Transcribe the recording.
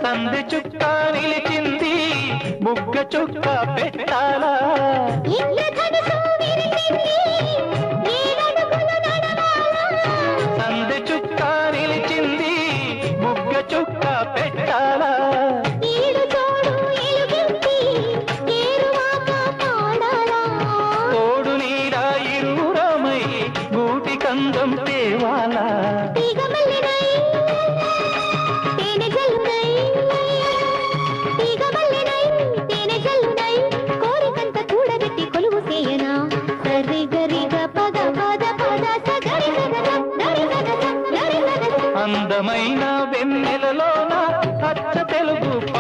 సంధి చుక్క నిలిచింది ముగ్గ చుక్క పెట్టాలా సంధి చుక్క నిలిచింది ముగ్గ చుక్క పెట్టాలా తోడు నీడ ఇరువురమై గూటి కందం తేవాలా అందమైన